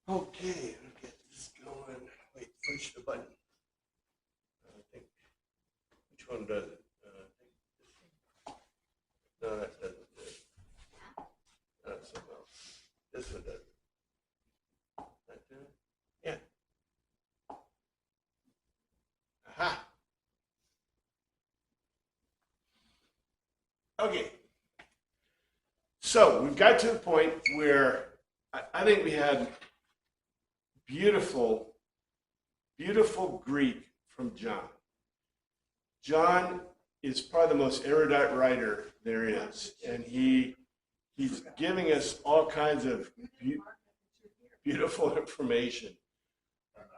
Okay, let's get this going. Wait, push the button. I think, which one does it? No, that doesn't do it. That's something else. This one does it. That do it? Yeah. Aha. Okay. So we've got to the point where I think we had beautiful, beautiful Greek from John. John is probably the most erudite writer there is, and he's giving us all kinds of beautiful information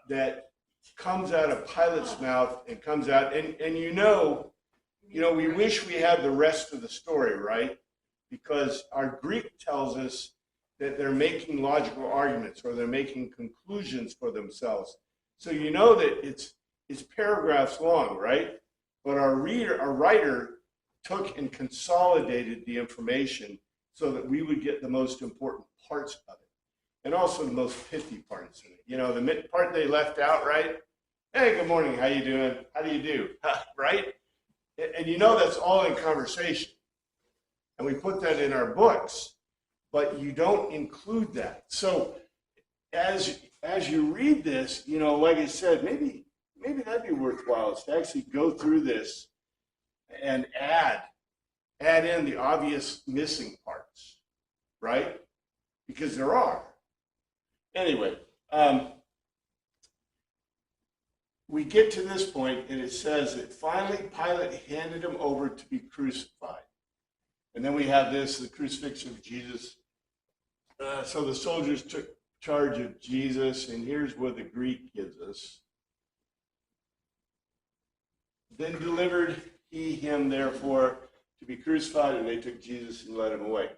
that comes out of Pilate's mouth and comes out, and you know, we wish we had the rest of the story, right? Because our Greek tells us that they're making logical arguments or they're making conclusions for themselves. So you know that it's paragraphs long, right? But our writer took and consolidated the information so that we would get the most important parts of it, and also the most pithy parts of it. You know, the part they left out, right? Hey, good morning, how you doing? How do you do? Right? And you know that's all in conversation. And we put that in our books, but you don't include that. So as you read this, you know, like I said, maybe that'd be worthwhile is to actually go through this and add in the obvious missing parts, right? Because there are. Anyway, we get to this point, and it says that finally Pilate handed him over to be crucified. And then we have this, the crucifixion of Jesus. So the soldiers took charge of Jesus, and here's what the Greek gives us. Then delivered he him, therefore, to be crucified, and they took Jesus and led him away.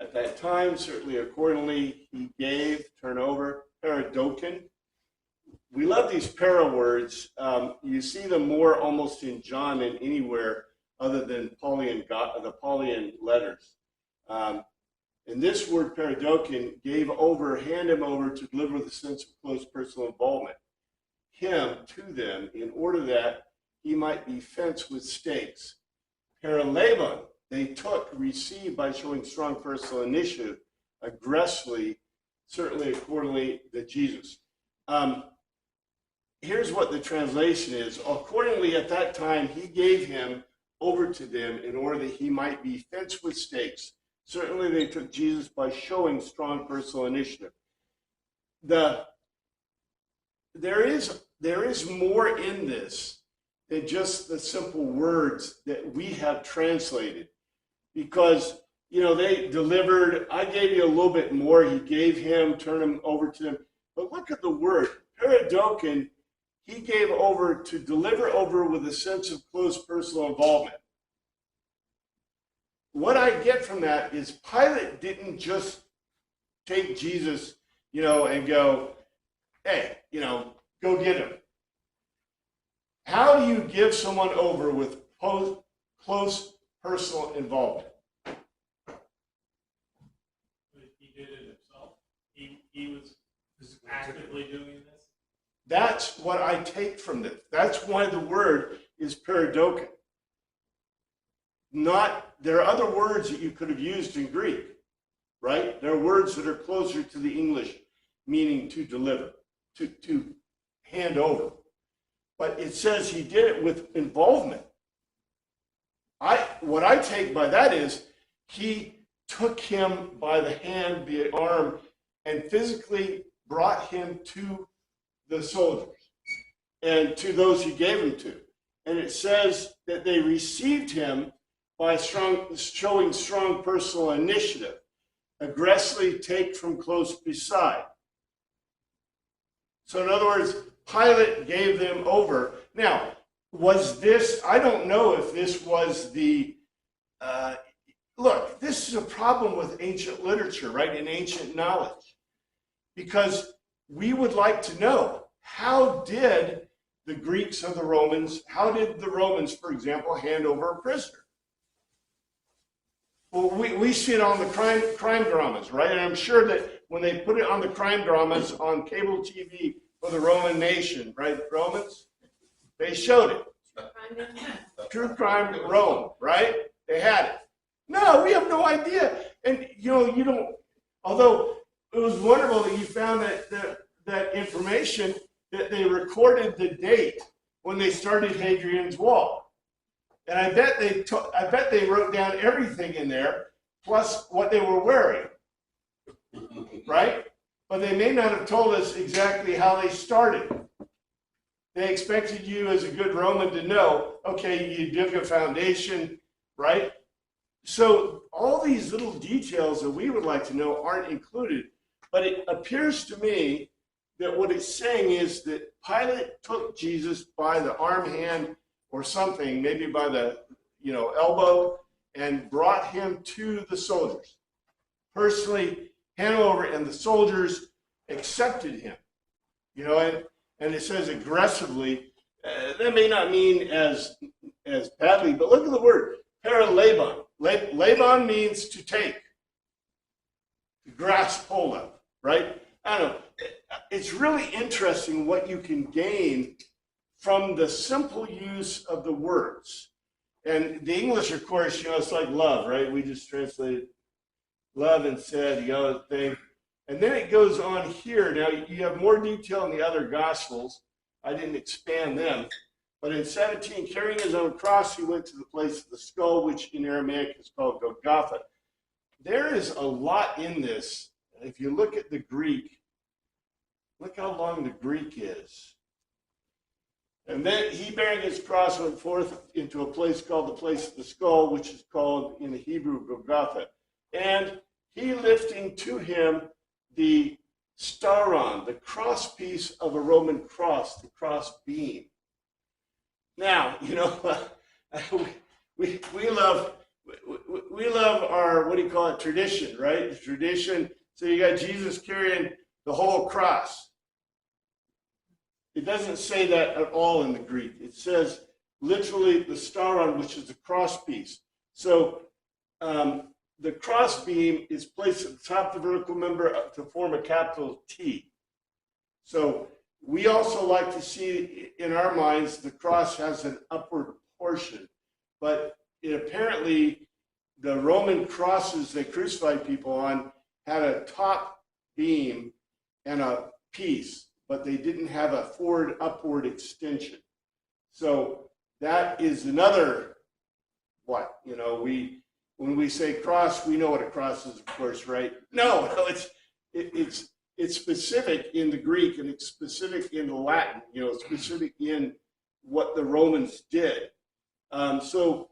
At that time, certainly accordingly, he gave, turn over, paradokin. We love these para words. You see them more almost in John than anywhere other than the Pauline letters. And this word paradokin gave over, hand him over to deliver with a sense of close personal involvement, him to them in order that he might be fenced with stakes. Paralabon, they took, received by showing strong personal initiative, aggressively, certainly accordingly, the Jesus. Here's what the translation is. Accordingly, at that time, he gave him over to them in order that he might be fenced with stakes. Certainly, they took Jesus by showing strong personal initiative. There is more in this than just the simple words that we have translated. Because, you know, they delivered, I gave you a little bit more, he gave him, turned him over to them. But look at the word, paradokin, he gave over to deliver over with a sense of close personal involvement. What I get from that is Pilate didn't just take Jesus, you know, and go, hey, you know, go get him. How do you give someone over with close personal involvement? He did it himself. He was actively doing this. That's what I take from this. That's why the word is paradokin. There are other words that you could have used in Greek, right? There are words that are closer to the English, meaning to deliver, to hand over. But it says he did it with involvement. What I take by that is he took him by the hand, the arm, and physically brought him to the soldiers and to those he gave him to. And it says that they received him by showing strong personal initiative, aggressively take from close beside. So in other words, Pilate gave them over. Now, was this, I don't know if this was the, look, this is a problem with ancient literature, right, and ancient knowledge. Because we would like to know, how did the Greeks or the Romans, how did the Romans, for example, hand over a prisoner? Well, we see it on the crime dramas, right? And I'm sure that when they put it on the crime dramas on cable TV for the Roman nation, right, Romans, they showed it. True crime Rome, right? They had it. No, we have no idea. And, you don't, although it was wonderful that you found that information, that they recorded the date when they started Hadrian's Wall. And I bet they wrote down everything in there, plus what they were wearing, right? But they may not have told us exactly how they started. They expected you as a good Roman to know, okay, you dig a foundation, right? So all these little details that we would like to know aren't included. But it appears to me that what it's saying is that Pilate took Jesus by the arm, hand, or something, maybe by the elbow, and brought him to the soldiers. Personally, hand over, and the soldiers accepted him. And it says aggressively. That may not mean as badly, but look at the word, paralabon. Labon means to take, to grasp hold of, right? I don't know. It's really interesting what you can gain from the simple use of the words. And the English, of course, it's like love, right? We just translated love and said, thing. And then it goes on here. Now, you have more detail in the other Gospels. I didn't expand them. But in 17, carrying his own cross, he went to the place of the skull, which in Aramaic is called Golgotha. There is a lot in this. If you look at the Greek, look how long the Greek is. And then he, bearing his cross, went forth into a place called the place of the skull, which is called in the Hebrew Golgotha. And he, lifting to him the staron, the cross piece of a Roman cross, the cross beam. Now, we love our, tradition, right? The tradition. So you got Jesus carrying the whole cross. It doesn't say that at all in the Greek. It says literally the staron, which is the cross piece. So the cross beam is placed at the top of the vertical member to form a capital T. So we also like to see in our minds the cross has an upward portion, but apparently the Roman crosses they crucified people on had a top beam and a piece, but they didn't have a forward upward extension. So that is another when we say cross, we know what a cross is, of course, right? No, it's specific in the Greek, and it's specific in the Latin, specific in what the Romans did. So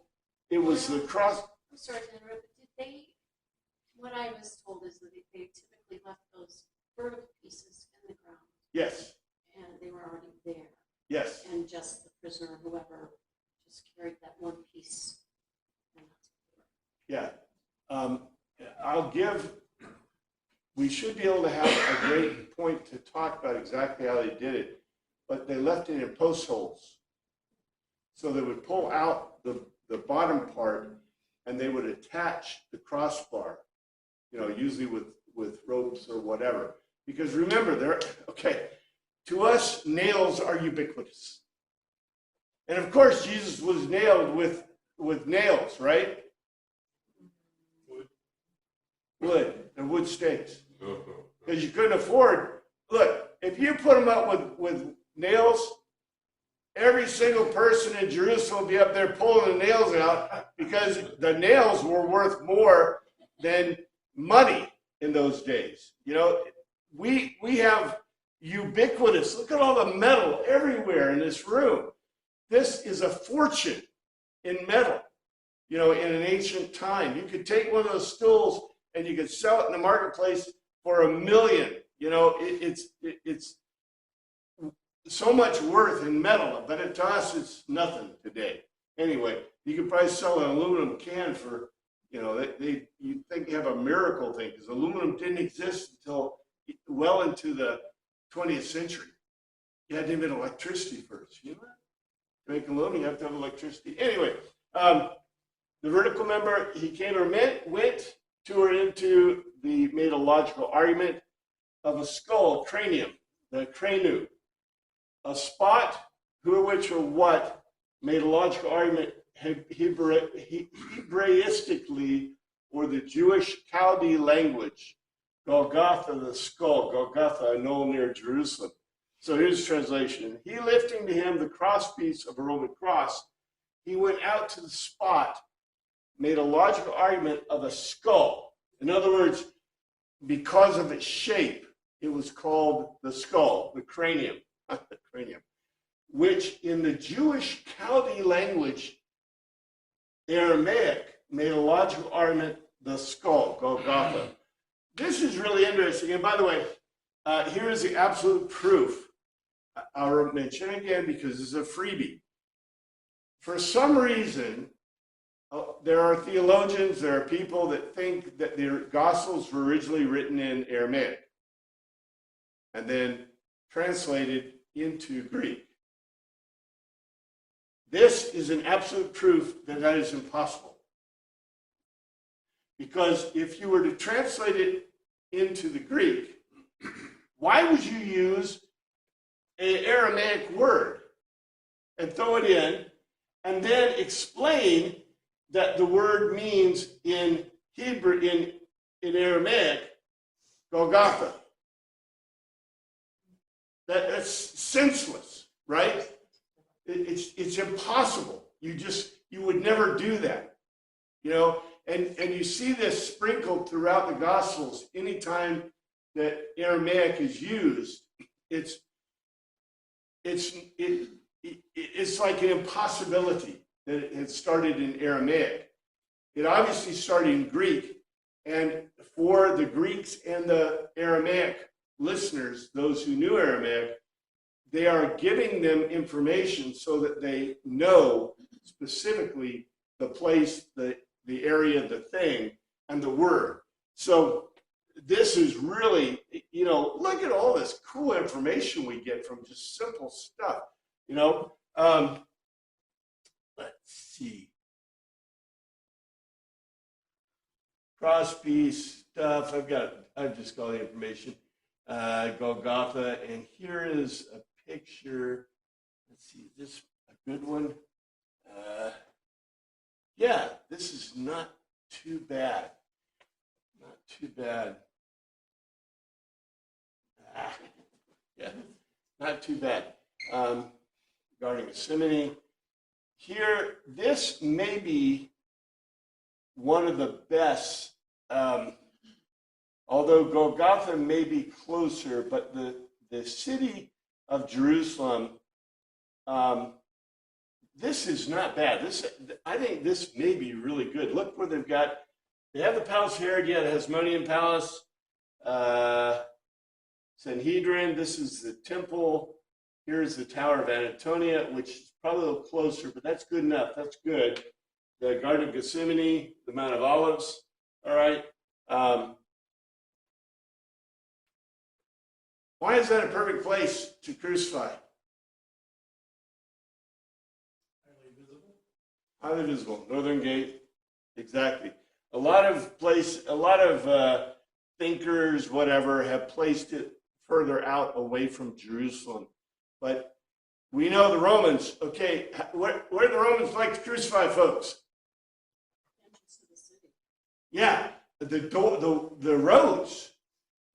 it was the cross. I'm sorry to interrupt, but what I was told is that they typically left those vertical pieces in the ground. Yes. And they were already there. Yes. And just the prisoner, whoever, just carried that one piece. Yeah. We should be able to have a great point to talk about exactly how they did it, but they left it in post holes. So they would pull out the bottom part and they would attach the crossbar, usually with ropes or whatever. Because remember, to us, nails are ubiquitous. And of course, Jesus was nailed with nails, right? Wood and wood stakes. Because you couldn't afford, look, if you put them up with nails, every single person in Jerusalem would be up there pulling the nails out because the nails were worth more than money in those days. We have ubiquitous, look at all the metal everywhere in this room. This is a fortune in metal, in an ancient time. You could take one of those stools and you could sell it in the marketplace for $1 million. It's so much worth in metal, but to us, it's nothing today. Anyway, you could probably sell an aluminum can for, you'd think you have a miracle thing, because aluminum didn't exist until well into the 20th century. You had to invent electricity first. To make aluminum, you have to have electricity. Anyway, the vertical member, he came or went to or into the, made a logical argument of a skull, cranium, the cranu, a spot, who or which or what, made a logical argument Hebraistically, or the Jewish Chaldee language, Golgotha, the skull, Golgotha, a knoll near Jerusalem. So here's the translation. He lifting to him the crosspiece of a Roman cross, he went out to the spot, made a logical argument of a skull. In other words, because of its shape, it was called the skull, the cranium, the cranium, which in the Jewish Chaldee language, Aramaic, made a logical argument, the skull, Golgotha. This is really interesting. And by the way, here is the absolute proof. I'll mention it again because this is a freebie. For some reason, there are theologians, there are people that think that the Gospels were originally written in Aramaic and then translated into Greek. This is an absolute proof that that is impossible. Because if you were to translate it into the Greek, why would you use an Aramaic word and throw it in and then explain that the word means in Hebrew, in Aramaic, Golgotha? That's senseless, right? It's impossible. You would never do that, you know. And you see this sprinkled throughout the Gospels. Anytime that Aramaic is used, it's like an impossibility that it had started in Aramaic. It obviously started in Greek, and for the Greeks and the Aramaic listeners, those who knew Aramaic, they are giving them information so that they know specifically the place, the area, the thing, and the word. So this is really, you know, look at all this cool information we get from just simple stuff, you know. Let's see. Crosspiece stuff. I've just got the information. Golgotha, and here is a picture. Let's see, is this a good one? Yeah, this is not too bad. Not too bad. Yeah, not too bad. Regarding Gethsemane, here, this may be one of the best, although Golgotha may be closer, but the city of Jerusalem, this is not bad. I think this may be really good. Look where they have the Palace of Herod, yeah, the Hasmonean Palace, Sanhedrin, this is the temple. Here's the Tower of Antonia, which is probably a little closer, but that's good enough. That's good. The Garden of Gethsemane, the Mount of Olives, all right. Why is that a perfect place to crucify? Highly visible. Northern Gate, exactly. A lot of thinkers, whatever, have placed it further out away from Jerusalem. But we know the Romans, okay, where do the Romans like to crucify folks? Yeah, the roads.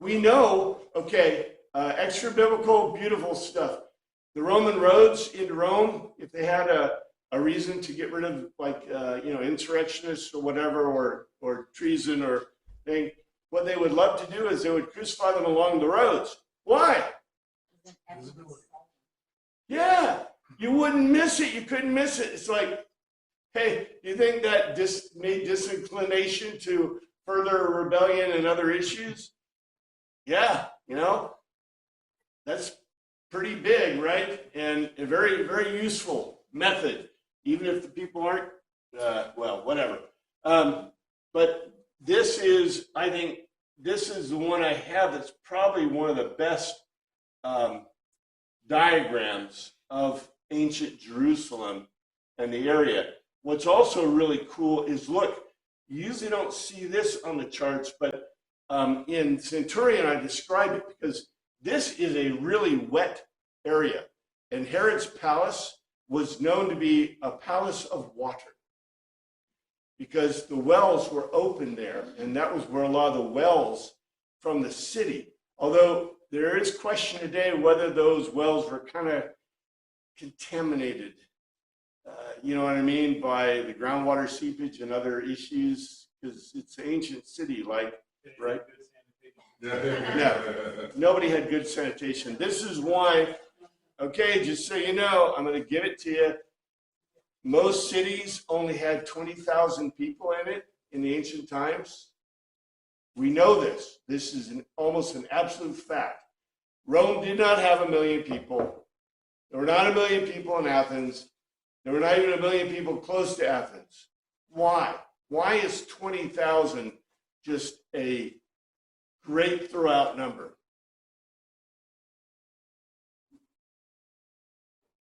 We know, okay, extra biblical, beautiful stuff. The Roman roads into Rome, if they had a reason to get rid of, like, insurrectionists or whatever, or treason or thing, what they would love to do is they would crucify them along the roads. Why? Yeah, you wouldn't miss it. You couldn't miss it. It's like, hey, do you think that made disinclination to further rebellion and other issues? Yeah, that's pretty big, right? And a very, very useful method, even if the people aren't, whatever. But this is, I think, this is the one I have that's probably one of the best diagrams of ancient Jerusalem and the area. what's also really cool is, look, you usually don't see this on the charts, but in Centurion, I describe it because this is a really wet area. And Herod's palace was known to be a palace of water because the wells were open there. And that was where a lot of the wells from the city, although there is question today whether those wells were kind of contaminated, you know what I mean, by the groundwater seepage and other issues, because it's an ancient city, like, right? No, nobody had good sanitation. This is why, okay, just so you know, I'm going to give it to you. Most cities only had 20,000 people in it in the ancient times. We know this. This is almost an absolute fact. Rome did not have 1 million people. There were not 1 million people in Athens. There were not even 1 million people close to Athens. Why? Why is 20,000 just a great throwout number?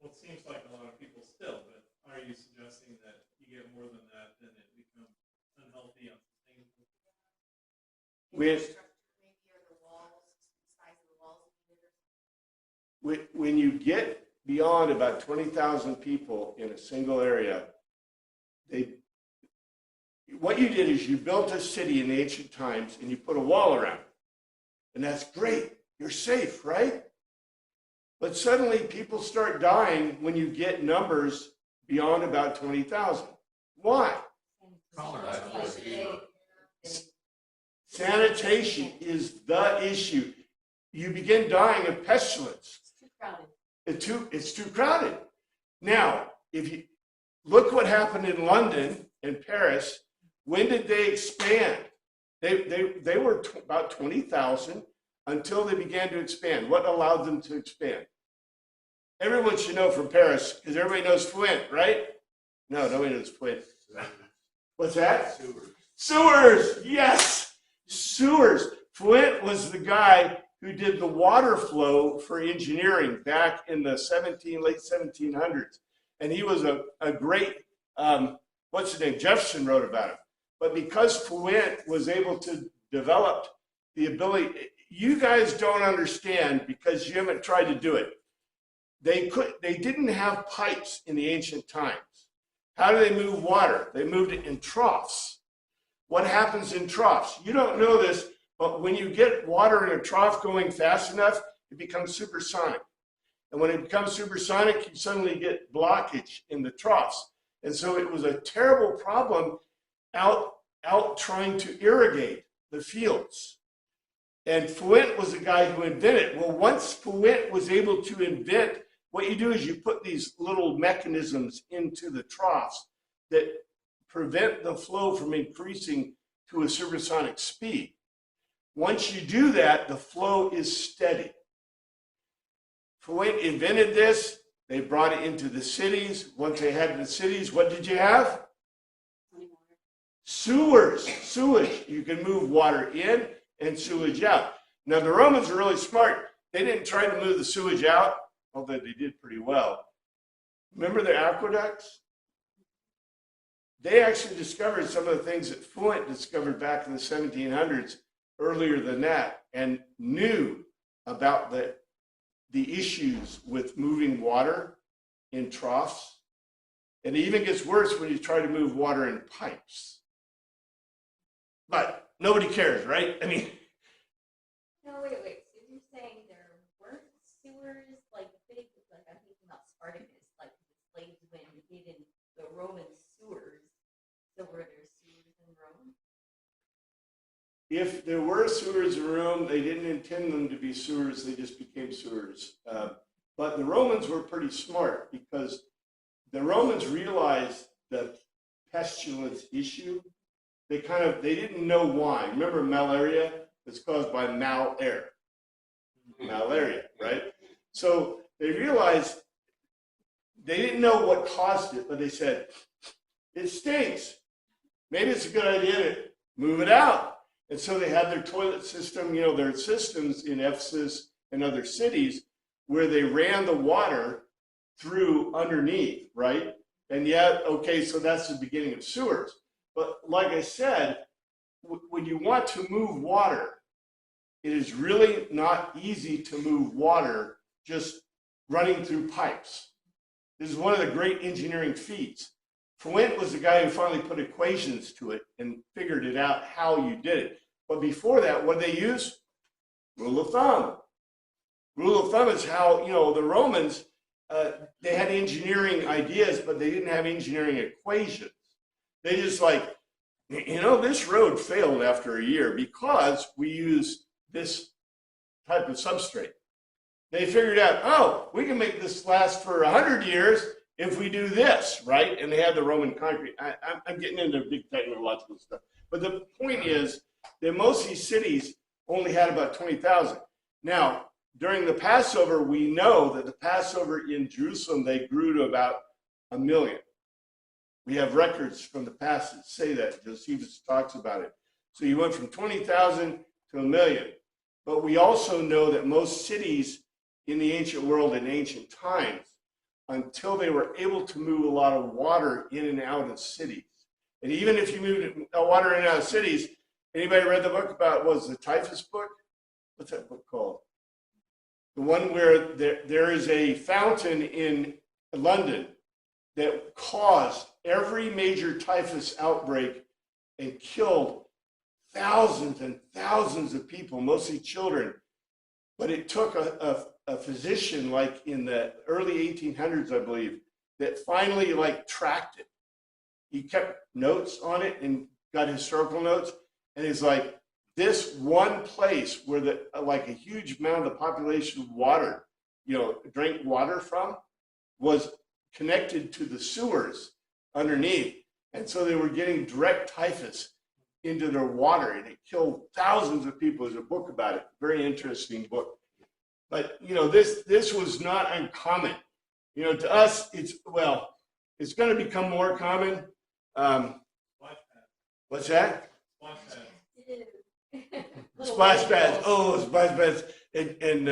Well, it seems like a lot of people still, but are you suggesting that you get more than that, then it becomes unhealthy, unsustainable? When you get beyond about 20,000 people in a single area, what you did is you built a city in the ancient times and you put a wall around it. And that's great. You're safe, right? But suddenly people start dying when you get numbers beyond about 20,000. Why? Sanitation is the issue. You begin dying of pestilence. It's too crowded. It's too crowded. Now, if you look what happened in London and Paris, when did they expand? They were about 20,000 until they began to expand. What allowed them to expand? Everyone should know from Paris, because everybody knows Flint, right? No, nobody knows Flint. What's that? Sewers, yes, sewers. Flint was the guy who did the water flow for engineering back in the late 1700s. And he was a great, what's his name? Jefferson wrote about him. But because Flint was able to develop the ability, you guys don't understand because you haven't tried to do it. They didn't have pipes in the ancient times. How do they move water? They moved it in troughs. What happens in troughs? You don't know this, but when you get water in a trough going fast enough, it becomes supersonic. And when it becomes supersonic, you suddenly get blockage in the troughs. And so it was a terrible problem out trying to irrigate the fields. And Flint was the guy who invented it. Well, once Flint was able to invent, what you do is you put these little mechanisms into the troughs that prevent the flow from increasing to a supersonic speed. Once you do that, the flow is steady. Flint invented this. They brought it into the cities. Once they had the cities, what did you have? Sewers, sewage. You can move water in and sewage out. Now, the Romans were really smart. They didn't try to move the sewage out, although they did pretty well. Remember the aqueducts? They actually discovered some of the things that Flint discovered back in the 1700s, earlier than that, and knew about the issues with moving water in troughs. And it even gets worse when you try to move water in pipes. But nobody cares, right? I mean. No, wait. So you're saying there weren't sewers, like big, like I'm thinking about Spartacus, like the slaves went and hid in the Roman sewers. So were there sewers in Rome? If there were sewers in Rome, they didn't intend them to be sewers, they just became sewers. But the Romans were pretty smart because the Romans realized the pestilence issue. They didn't know why. Remember malaria? It's caused by malaria, right? So they realized they didn't know what caused it, but they said, it stinks. Maybe it's a good idea to move it out. And so they had their toilet system, their systems in Ephesus and other cities where they ran the water through underneath, right? And yeah, okay, so that's the beginning of sewers. But like I said, when you want to move water, it is really not easy to move water just running through pipes. This is one of the great engineering feats. Flint was the guy who finally put equations to it and figured it out how you did it. But before that, what did they use? Rule of thumb. Rule of thumb is how, the Romans, they had engineering ideas, but they didn't have engineering equations. They just this road failed after a year because we used this type of substrate. They figured out, oh, we can make this last for 100 years if we do this, right? And they had the Roman concrete. I'm getting into big technological stuff. But the point is that most of these cities only had about 20,000. Now, during the Passover, we know that the Passover in Jerusalem, they grew to about 1 million. We have records from the past that say that. Josephus talks about it. So you went from 20,000 to 1 million. But we also know that most cities in the ancient world in ancient times, until they were able to move a lot of water in and out of cities. And even if you moved water in and out of cities, anybody read the book about, what was the typhus book? What's that book called? The one where there is a fountain in London that caused every major typhus outbreak and killed thousands and thousands of people, mostly children. But it took a physician like in the early 1800s, I believe, that finally tracked it. He kept notes on it and got historical notes. And he's like, this one place where a huge amount of the population water, drank water from, was connected to the sewers underneath. And so they were getting direct typhus into their water, and it killed thousands of people. There's a book about it, very interesting book. But this was not uncommon. To us, it's going to become more common. What's that? Splash pads. Oh, splash pads, and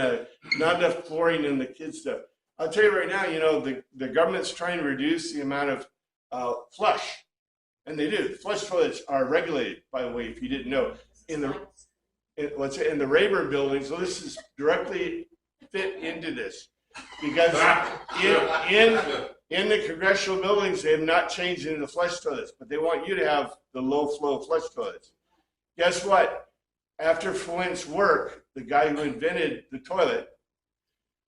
not enough chlorine in the kids' stuff. I'll tell you right now, the government's trying to reduce the amount of flush, and they do. Flush toilets are regulated, by the way, if you didn't know, in the Rayburn building. So this is directly fit into this, because in the congressional buildings, they have not changed into the flush toilets, but they want you to have the low flow flush toilets. Guess what? After Flint's work, the guy who invented the toilet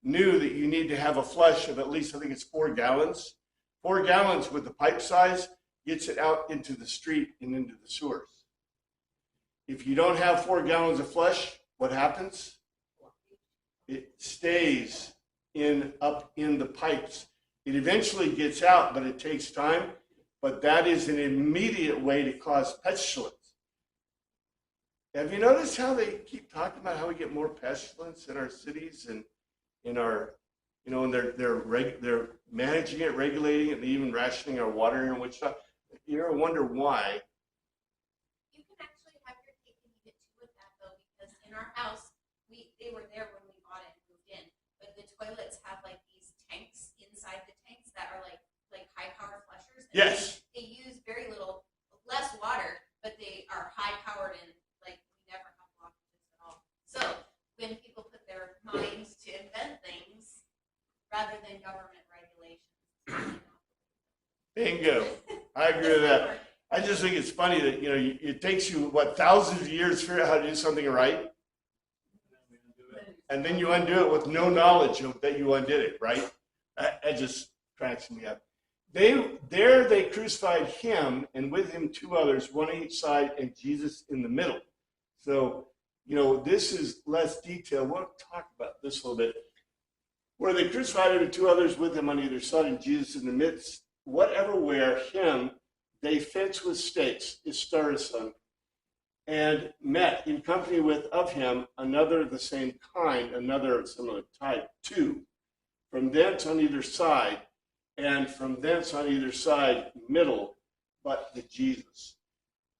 knew that you need to have a flush of at least, I think it's 4 gallons. 4 gallons with the pipe size gets it out into the street and into the sewers. If you don't have 4 gallons of flush, what happens? It stays up in the pipes. It eventually gets out, but it takes time. But that is an immediate way to cause pestilence. Have you noticed how they keep talking about how we get more pestilence in our cities and in our, and they're managing it, regulating it, and even rationing our water and Wichita? You ever wonder why? You can actually have your cake and eat it too with that though, because in our house, they were there when we bought it and moved in, but the toilets have these tanks inside the tanks that are like high power flushers. And Yes. They use very little, less water, but they are high powered and we never have blockages at all. So when people put their minds to invent things rather than government regulations. Bingo. I agree with that. I just think it's funny that, it takes you, thousands of years to figure out how to do something right? And then you undo it with no knowledge of that you undid it, right? That just cracks me up. They crucified him, and with him 2 others, one on each side, and Jesus in the middle. So, this is less detail. We'll talk about this a little bit. Where they crucified him and 2 others with him on either side, and Jesus in the midst. Whatever where him, they fenced with stakes, Istarison, and met in company with of him another of the same kind, another of similar type, 2. From thence on either side, and from thence on either side, middle, but the Jesus.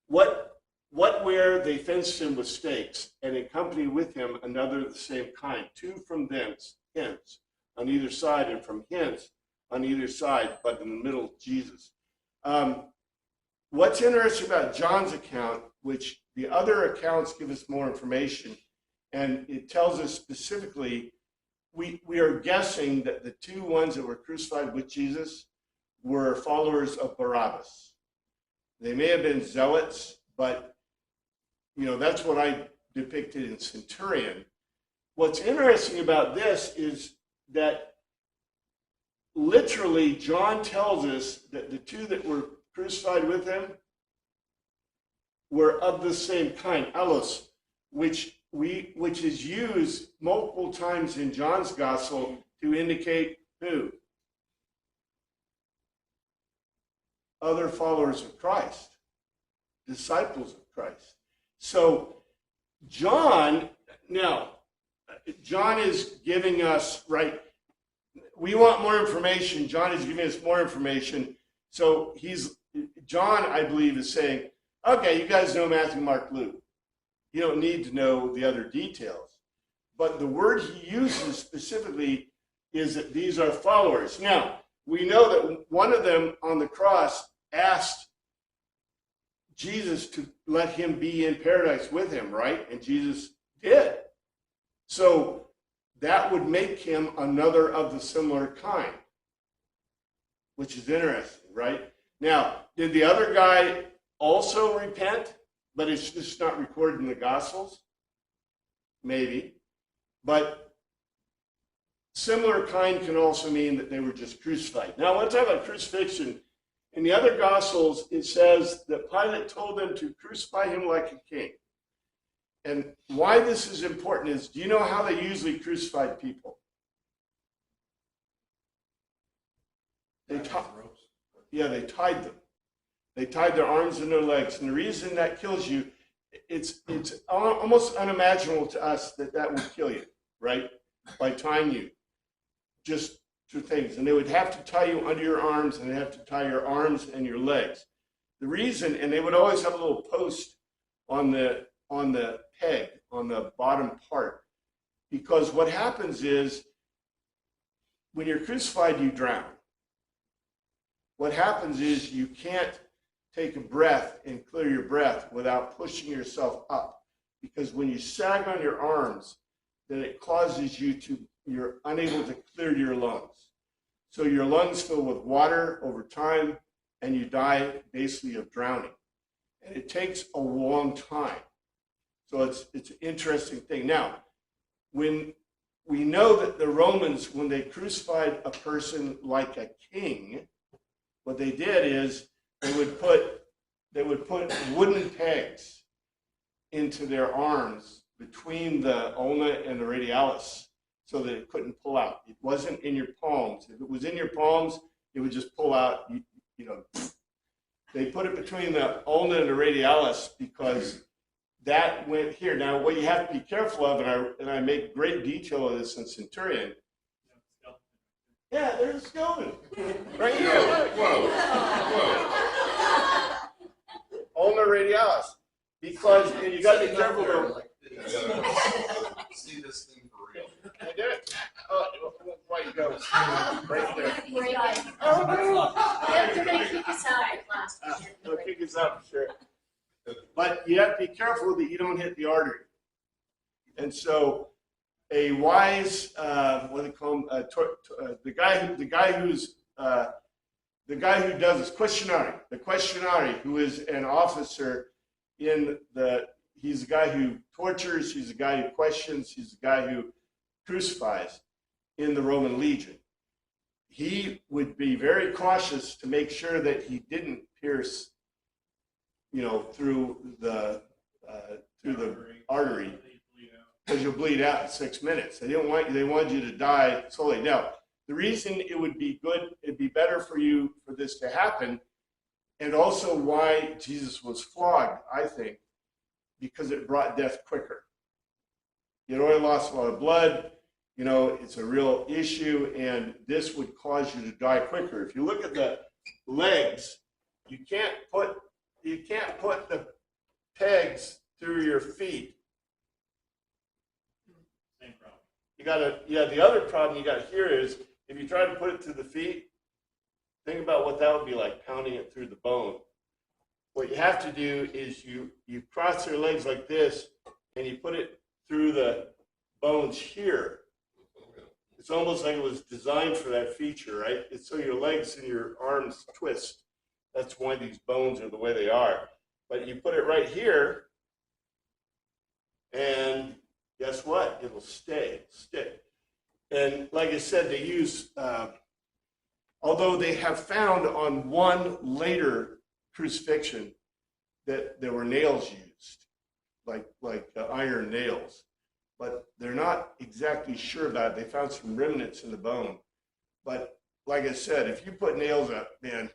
What where they fenced him with stakes, and in company with him another of the same kind, 2 from thence, hence, on either side, and from hence, on either side, but in the middle, Jesus. What's interesting about John's account, which the other accounts give us more information, and it tells us specifically, we are guessing that the two ones that were crucified with Jesus were followers of Barabbas. They may have been zealots, but that's what I depicted in Centurion. What's interesting about this is that literally John tells us that the two that were crucified with him were of the same kind, allos, which is used multiple times in John's gospel to indicate who? Other followers of Christ, disciples of Christ. So John is giving us, right, we want more information. John is giving us more information. So John, I believe, is saying, okay, you guys know Matthew, Mark, Luke. You don't need to know the other details. But the word he uses specifically is that these are followers. Now, we know that one of them on the cross asked Jesus to let him be in paradise with him, right? And Jesus did. So that would make him another of the similar kind, which is interesting, right? Now, did the other guy also repent, but it's just not recorded in the Gospels? Maybe. But similar kind can also mean that they were just crucified. Now, let's talk about crucifixion. In the other Gospels, it says that Pilate told them to crucify him like a king. And why this is important is, do you know how they usually crucified people? They tied them. They tied their arms and their legs. And the reason that kills you, it's almost unimaginable to us that would kill you, right? By tying you just to things. And they would have to tie you under your arms, and they have to tie your arms and your legs. The reason, and they would always have a little post on the peg, on the bottom part. Because what happens is, when you're crucified, you drown. What happens is you can't take a breath and clear your breath without pushing yourself up. Because when you sag on your arms, then it causes you're unable to clear your lungs. So your lungs fill with water over time, and you die basically of drowning. And it takes a long time. So it's an interesting thing. Now, when we know that the Romans, when they crucified a person like a king, what they did is they would put wooden pegs into their arms between the ulna and the radialis so that it couldn't pull out. It wasn't in your palms. If it was in your palms, it would just pull out. They put it between the ulna and the radialis because that went here. Now, what you have to be careful of, and I make great detail of this in Centurion. Yeah, there's a skeleton right here. Whoa. Ulna radialis. Because you got to be careful though. See this thing for real. I did it. Oh, it won't quite go. Right there. They're going to kick us out of class. They'll kick us out for sure. But you have to be careful that you don't hit the artery. And so a wise, what do they call him? The guy who does this, questionari. The questionari, who is an officer he's the guy who tortures, he's the guy who questions, he's the guy who crucifies in the Roman legion. He would be very cautious to make sure that he didn't pierce, through the artery, because you'll bleed out in 6 minutes. They wanted you to die slowly. Now, the reason it'd be better for this to happen, and also why Jesus was flogged, I think, because it brought death quicker. You'd already lost a lot of blood. It's a real issue, and this would cause you to die quicker. If you look at the legs, you can't put the pegs through your feet. Same problem. The other problem you got here is if you try to put it to the feet, Think about what that would be like, pounding it through the bone. What you have to do is you cross your legs like this, and you put it through the bones here. It's almost like it was designed for that feature, right? It's so your legs and your arms twist. That's why these bones are the way they are. But you put it right here, and guess what? It'll stick. And like I said, they use, although they have found on one later crucifixion that there were nails used, like iron nails. But they're not exactly sure about it. They found some remnants in the bone. But like I said, if you put nails up, man,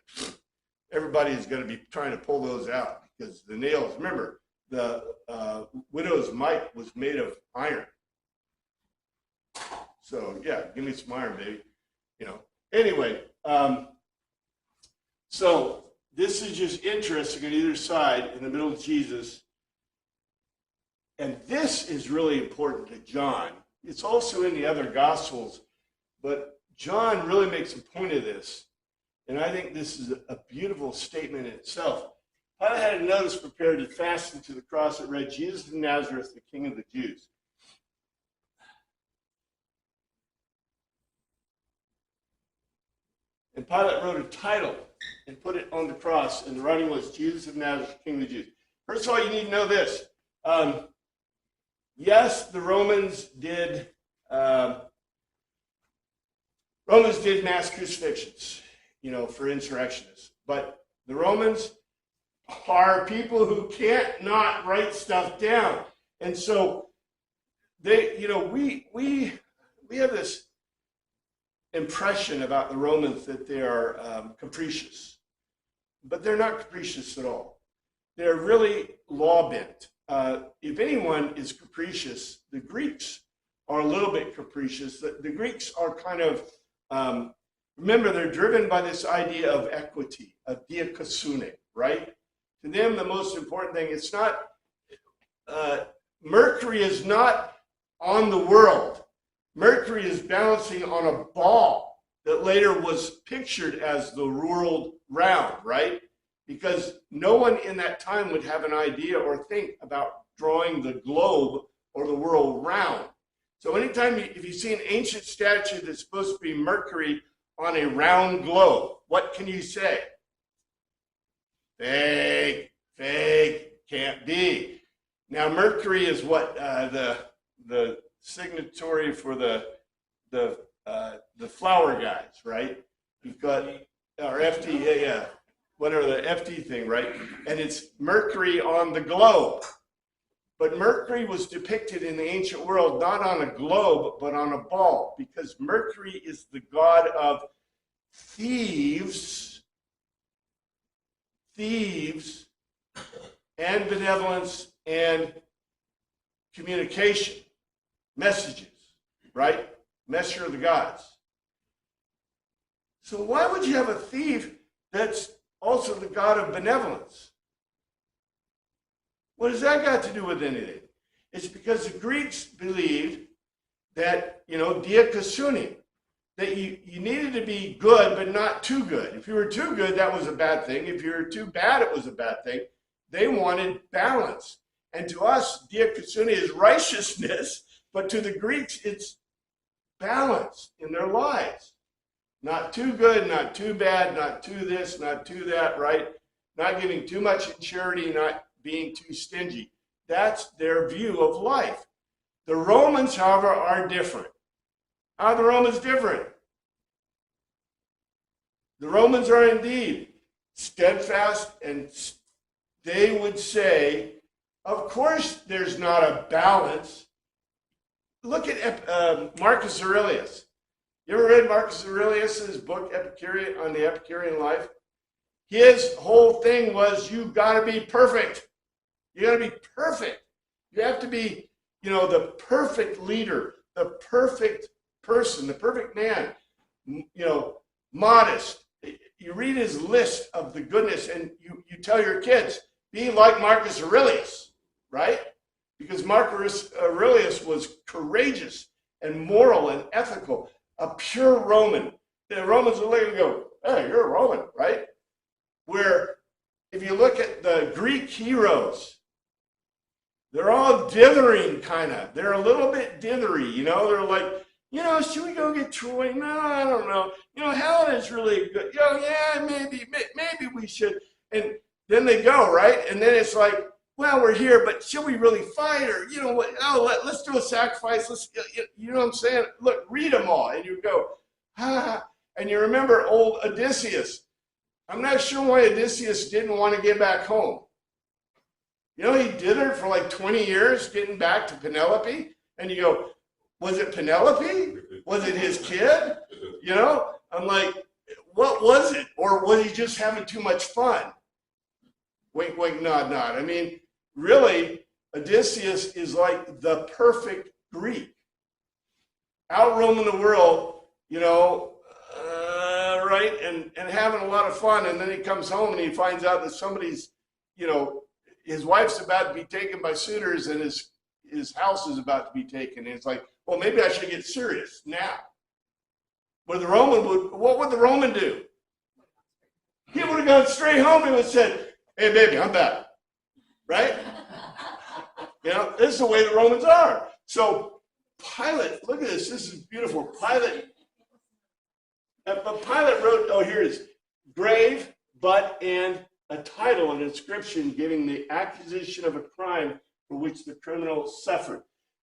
everybody is going to be trying to pull those out because the nails, remember, the widow's mite was made of iron. So yeah, give me some iron, baby. You know. Anyway, so this is just interesting on either side in the middle of Jesus. And this is really important to John. It's also in the other Gospels, but John really makes a point of this. And I think this is a beautiful statement in itself. Pilate had a notice prepared to fasten to the cross that read, Jesus of Nazareth, the King of the Jews. And Pilate wrote a title and put it on the cross, and the writing was, Jesus of Nazareth, King of the Jews. First of all, you need to know this. Yes, the Romans did mass crucifixions, for insurrectionists. But the Romans are people who can't not write stuff down. And so they, we have this impression about the Romans that they are capricious. But they're not capricious at all. They're really law-bent. If anyone is capricious, the Greeks are a little bit capricious. The Greeks are kind of, remember, they're driven by this idea of equity, of diakosune, right? To them, the most important thing, it's not, Mercury is not on the world. Mercury is balancing on a ball that later was pictured as the world round, right? Because no one in that time would have an idea or think about drawing the globe or the world round. So anytime, if you see an ancient statue that's supposed to be Mercury on a round globe, what can you say? Fake, can't be. Now Mercury is what the signatory for the flower guys, right? You've got our FT, yeah. Whatever the FT thing, right? And it's Mercury on the globe. But Mercury was depicted in the ancient world not on a globe, but on a ball, because Mercury is the god of thieves, and benevolence and communication, messages, right? Messenger of the gods. So why would you have a thief that's also the god of benevolence? What has that got to do with anything? It's because the Greeks believed that, diakosune, that you needed to be good, but not too good. If you were too good, that was a bad thing. If you were too bad, it was a bad thing. They wanted balance. And to us, diakosune is righteousness, but to the Greeks, it's balance in their lives. Not too good, not too bad, not too this, not too that, right? Not giving too much in charity, not being too stingy. That's their view of life. The Romans, however, are different. How are the Romans different? The Romans are indeed steadfast, and they would say, of course there's not a balance. Look at Marcus Aurelius. You ever read Marcus Aurelius' book on the Epicurean life? His whole thing was, you got to be perfect. You got to be perfect. You have to be, the perfect leader, the perfect person, the perfect man, modest. You read his list of the goodness, and you tell your kids, be like Marcus Aurelius, right? Because Marcus Aurelius was courageous and moral and ethical, a pure Roman. The Romans would look and go, hey, you're a Roman, right? Where if you look at the Greek heroes, they're all dithering kind of. They're a little bit dithery, you know. They're like, you know, should we go get Troy? No, I don't know. You know, Helena's really good. You know, yeah, maybe we should. And then they go, right? And then it's like, well, we're here, but should we really fight? Or, you know what? Oh, let's do a sacrifice. You know what I'm saying? Look, read them all. And you go, ah. And you remember old Odysseus. I'm not sure why Odysseus didn't want to get back home. You know, he dithered for like 20 years getting back to Penelope. And you go, was it Penelope? Was it his kid? You know, I'm like, what was it? Or was he just having too much fun? Wink, wink, nod, nod. I mean, really, Odysseus is like the perfect Greek. Out roaming the world, you know, right? And having a lot of fun. And then he comes home and he finds out that somebody's, you know, his wife's about to be taken by suitors and his house is about to be taken. And it's like, well, maybe I should get serious now. What would the Roman do? He would have gone straight home and would have said, hey, baby, I'm back. Right? You know, this is the way the Romans are. So Pilate, look at this. This is beautiful. Pilate wrote, oh, here it is. Grave, but, and a title, an inscription giving the accusation of a crime for which the criminal suffered.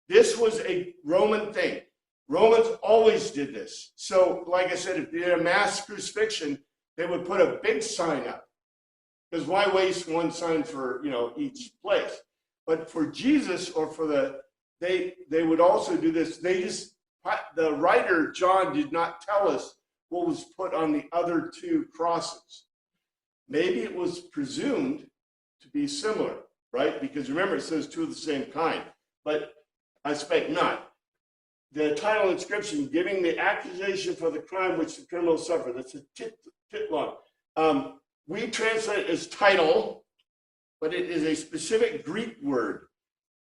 This was a Roman thing. Romans always did this. So, like I said, if they did a mass crucifixion, they would put a big sign up. Because why waste one sign for, you know, each place? But for Jesus or for they would also do this. The writer, John, did not tell us what was put on the other two crosses. Maybe it was presumed to be similar, right? Because remember, it says two of the same kind. But I suspect not. The title inscription giving the accusation for the crime which the criminal suffered. That's a tit long. We translate it as title, but it is a specific Greek word.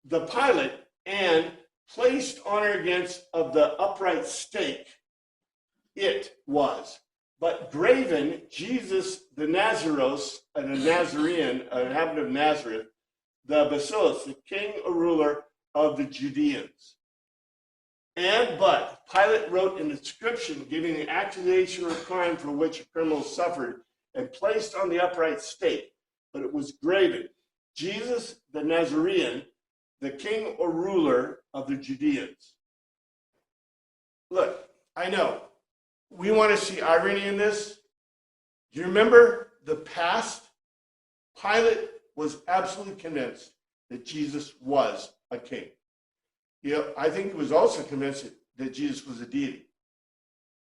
The Pilate, and placed on or against of the upright stake, it was. But graven, Jesus the Nazaros, a Nazarene, an inhabitant of Nazareth, the Basileus, the king or ruler of the Judeans. But Pilate wrote an inscription giving the accusation or crime for which a criminal suffered and placed on the upright stake, but it was graven, Jesus the Nazarene, the king or ruler of the Judeans. Look, I know, we want to see irony in this. Do you remember the past? Pilate was absolutely convinced that Jesus was a king. You know, I think he was also convinced that Jesus was a deity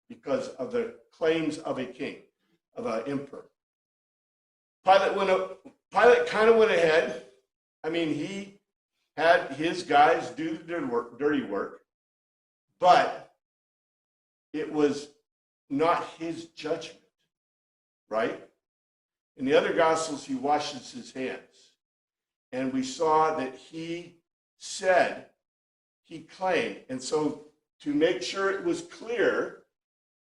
because of the claims of a king, of an emperor. Pilate kind of went ahead. I mean, he had his guys do the dirty work, but it was not his judgment, right? In the other Gospels, he washes his hands. And we saw that he said, he claimed. And so to make sure it was clear,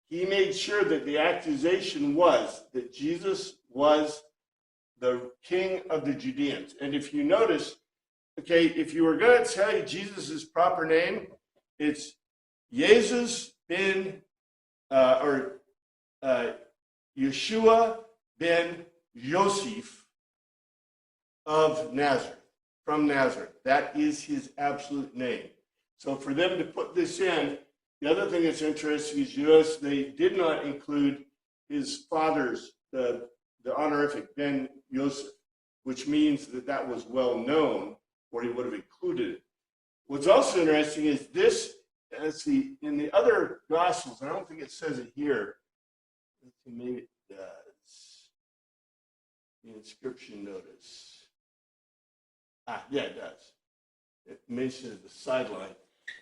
he made sure that the accusation was that Jesus was the king of the Judeans. And if you notice, okay, if you were going to tell you Jesus' proper name, it's Jesus ben, Yeshua ben Yosef of Nazareth, from Nazareth. That is his absolute name. So for them to put this in, the other thing that's interesting is, you notice they did not include his father's, the honorific Ben Yosef, which means that that was well known, or he would have included it. What's also interesting is this, let's see, in the other Gospels, I don't think it says it here. Let's see, maybe it does. The inscription notice. Yeah, it does. It mentions the sideline.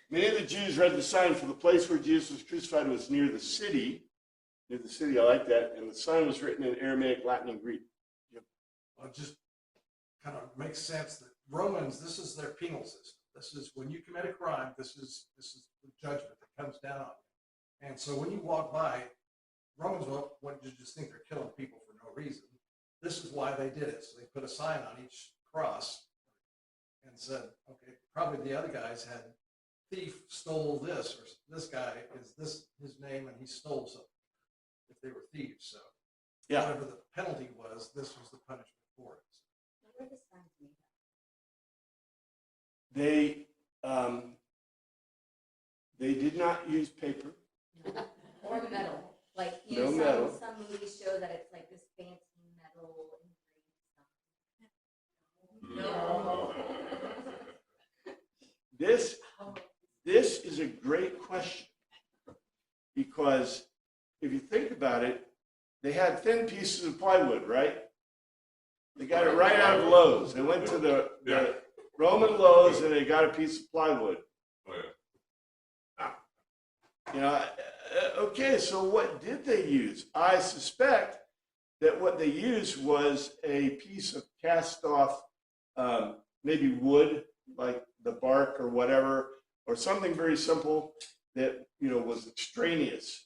Many of the Jews read the sign, for the place where Jesus was crucified was near the city. Near the city, I like that. And the sign was written in Aramaic, Latin, and Greek. Well, it just kind of makes sense that Romans, this is their penal system. This is when you commit a crime, this is the judgment that comes down on you. And so when you walk by, Romans wouldn't just think they're killing people for no reason. This is why they did it. So they put a sign on each cross and said, okay, probably the other guys had thief stole this, or this guy is this his name and he stole something if they were thieves. So Yeah. whatever the penalty was, this was the punishment for it. What were the signs made They did not use paper. of? Or metal? Like, you No know, metal. some movies show that it's like this fancy metal engraved No. This is a great question, because if you think about it, they had thin pieces of plywood, right? They got it right out of Lowe's. They went to the Roman Lowe's and they got a piece of plywood. Oh, yeah. You know, okay, so what did they use? I suspect that what they used was a piece of cast off, maybe wood, like the bark or whatever, or something very simple that, you know, was extraneous.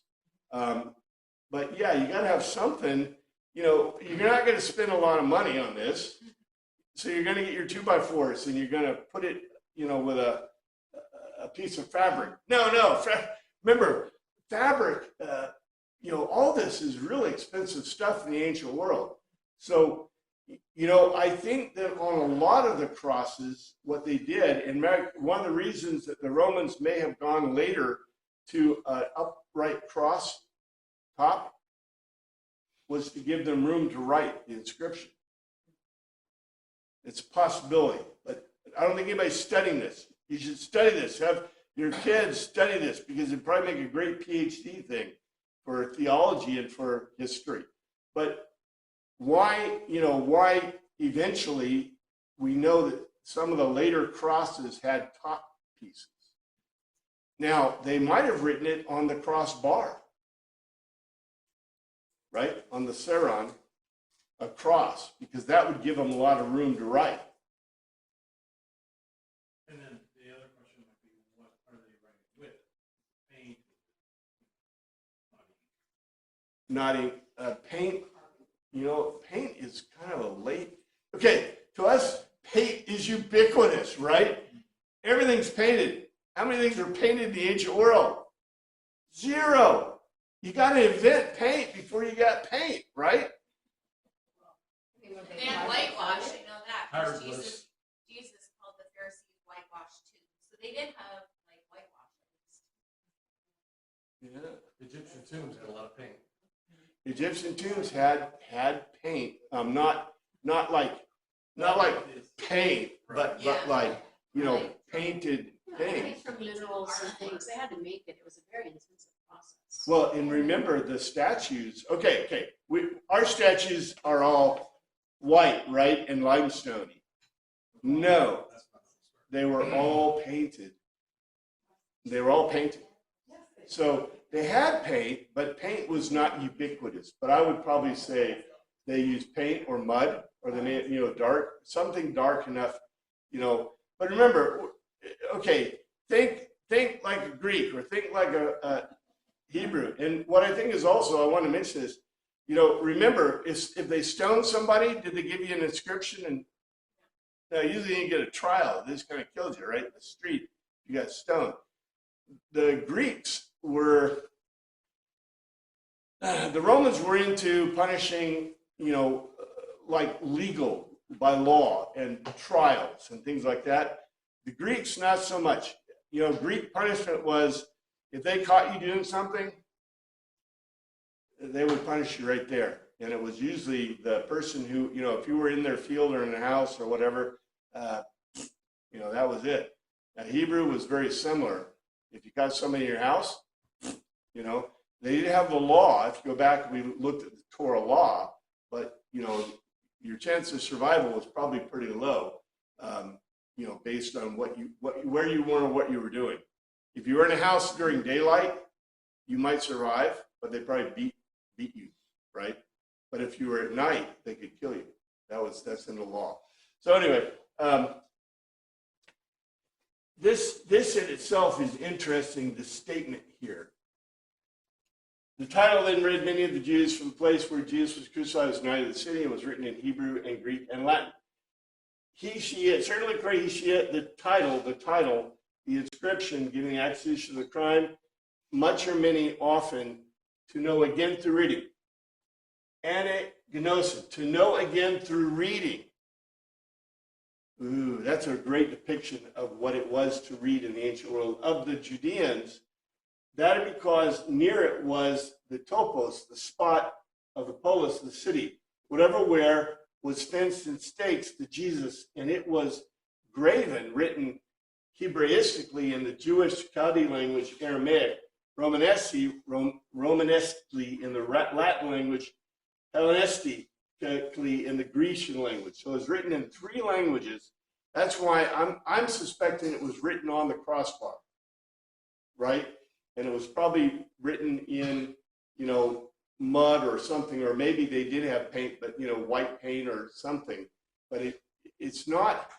But yeah, you got to have something, you know, you're not going to spend a lot of money on this. So you're going to get your 2x4s and you're going to put it, you know, with a piece of fabric. No, remember, fabric, you know, all this is really expensive stuff in the ancient world. So, you know, I think that on a lot of the crosses, what they did, and one of the reasons that the Romans may have gone later to an upright cross top was to give them room to write the inscription. It's a possibility, but I don't think anybody's studying this. You should study this. Have your kids study this, because it'd probably make a great PhD thing for theology and for history. But why eventually we know that some of the later crosses had top pieces. Now, they might have written it on the crossbar, right? On the seron, a cross, because that would give them a lot of room to write. And then the other question would be, what are they writing with? Paint? Not paint, you know, paint is kind of a late, okay, to us, paint is ubiquitous, right? Everything's painted. How many things were painted in the ancient world? 0. You got to invent paint before you got paint, right? They had whitewash, I know that, because Hieroglyphs. Jesus called the Pharisees whitewashed too. So they did have like whitewash at least. Yeah. Egyptian tombs had a lot of paint. Egyptian tombs had paint, not like paint, but like, you know, painted things. From minerals and things, they had to make it, it was a very intensive process. Well, and remember the statues. Okay. Our statues are all white, right, and limestone-y. No, they were all painted. So they had paint, but paint was not ubiquitous. But I would probably say they used paint or mud, or they made, you know, dark, something dark enough, you know. But remember, okay, think like a Greek or think like a Hebrew. And what I think is also, I want to mention this, you know, remember, if they stoned somebody, did they give you an inscription? And now usually you get a trial. This kind of kills you, right? In the street, you got stoned. The Greeks were, the Romans were into punishing, you know, like legal by law and trials and things like that. The Greeks, not so much. You know, Greek punishment was, if they caught you doing something, they would punish you right there. And it was usually the person who, you know, if you were in their field or in their house or whatever, you know, that was it. Now, Hebrew was very similar. If you got somebody in your house, you know, they didn't have the law. If you go back, we looked at the Torah law, but, you know, your chance of survival was probably pretty low, you know, based on where you were and what you were doing. If you were in a house during daylight, you might survive, but they probably beat you, right? But if you were at night, they could kill you. That's in the law. So anyway, this in itself is interesting, the statement here. The title then read many of the Jews from the place where Jesus was crucified was nigh to the city and was written in Hebrew and Greek and Latin. He, she, it, certainly correct, he, she, it, the title, the inscription giving the accusation of the crime, much or many often, to know again through reading. Anagnosis, to know again through reading. Ooh, that's a great depiction of what it was to read in the ancient world. Of the Judeans, that because near it was the topos, the spot of the polis, the city, whatever where was fenced in stakes to Jesus, and it was graven, written Hebraistically in the Jewish Chaldean language, Aramaic, Romanescally in the Latin language, Hellenistically in the Grecian language. So it's written in 3 languages. That's why I'm suspecting it was written on the crossbar, right? And it was probably written in, mud or something, or maybe they did have paint, but, white paint or something. But it's not,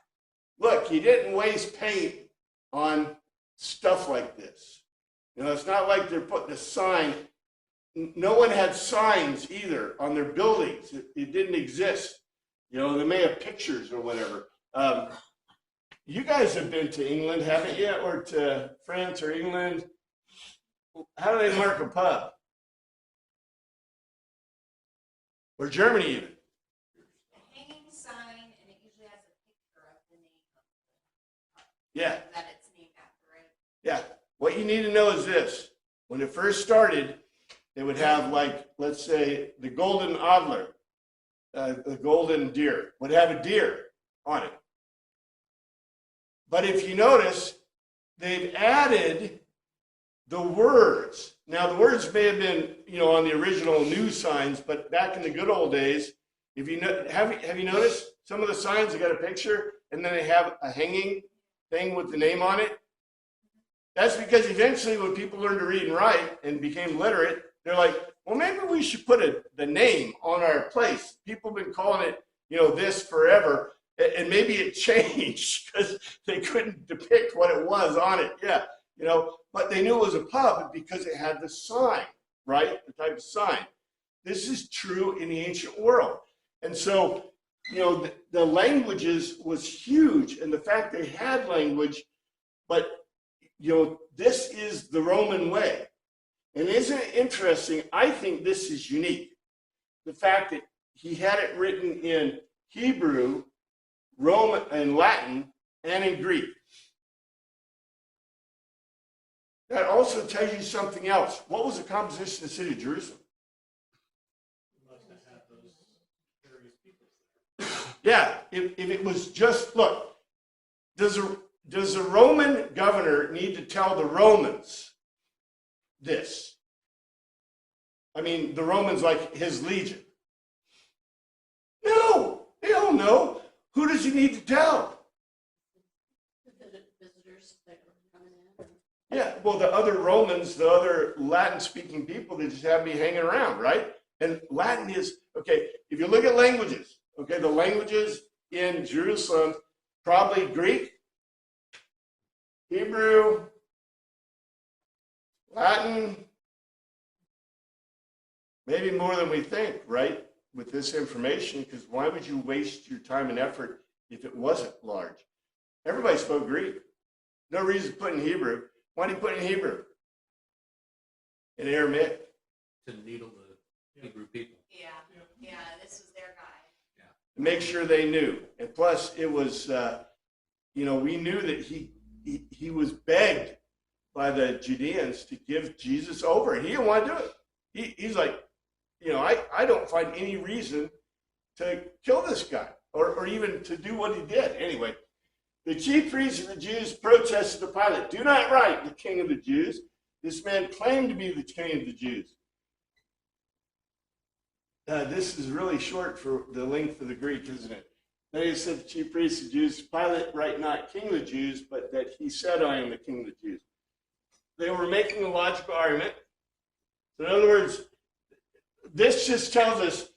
look, you didn't waste paint on stuff like this. It's not like they're putting a sign. No one had signs either on their buildings. It didn't exist. They may have pictures or whatever. You guys have been to England, haven't you? Or to France or England? How do they mark a pub? Or Germany even? A hanging sign, and it usually has a picture of the name of the pub Yeah. that it's named after, right? Yeah. What you need to know is this. When it first started, they would have, like, let's say, the golden adler, the golden deer, would have a deer on it. But if you notice, they've added the words. Now, the words may have been, on the original news signs, but back in the good old days, if you know, have you noticed some of the signs, they got a picture, and then they have a hanging thing with the name on it? That's because eventually when people learned to read and write and became literate, they're like, well, maybe we should put the name on our place. People have been calling it, this forever, and maybe it changed because they couldn't depict what it was on it. Yeah, but they knew it was a pub because it had the sign, right? The type of sign. This is true in the ancient world. And so, the languages was huge, and the fact they had language, but, this is the Roman way. And isn't it interesting? I think this is unique. The fact that he had it written in Hebrew, Roman, and Latin, and in Greek. That also tells you something else. What was the composition of the city of Jerusalem? You must have had those various people there. Yeah, if it was just, look, does a Roman governor need to tell the Romans this? I mean, the Romans like his legion. No, they all know. Who does he need to tell? Visitors that are coming in. Yeah, well, the other Romans, the other Latin-speaking people, they just have to be hanging around, right? And Latin is, okay, if you look at languages, okay, the languages in Jerusalem, probably Greek, Hebrew, Latin, maybe more than we think, right, with this information, because why would you waste your time and effort if it wasn't large? Everybody spoke Greek. No reason to put in Hebrew. Why do you put in Hebrew? In Aramaic? To needle the Hebrew people. Yeah, this was their guy. To make sure they knew. And plus, it was, we knew that he was begged by the Judeans to give Jesus over, and he didn't want to do it. He's like, I don't find any reason to kill this guy or even to do what he did. Anyway, the chief priests of the Jews protested to Pilate, "Do not write the king of the Jews. This man claimed to be the king of the Jews." This is really short for the length of the Greek, isn't it? They said the chief priests of the Jews, "Pilate, write not king of the Jews, but that he said, I am the king of the Jews." They were making a logical argument. So in other words, this just tells us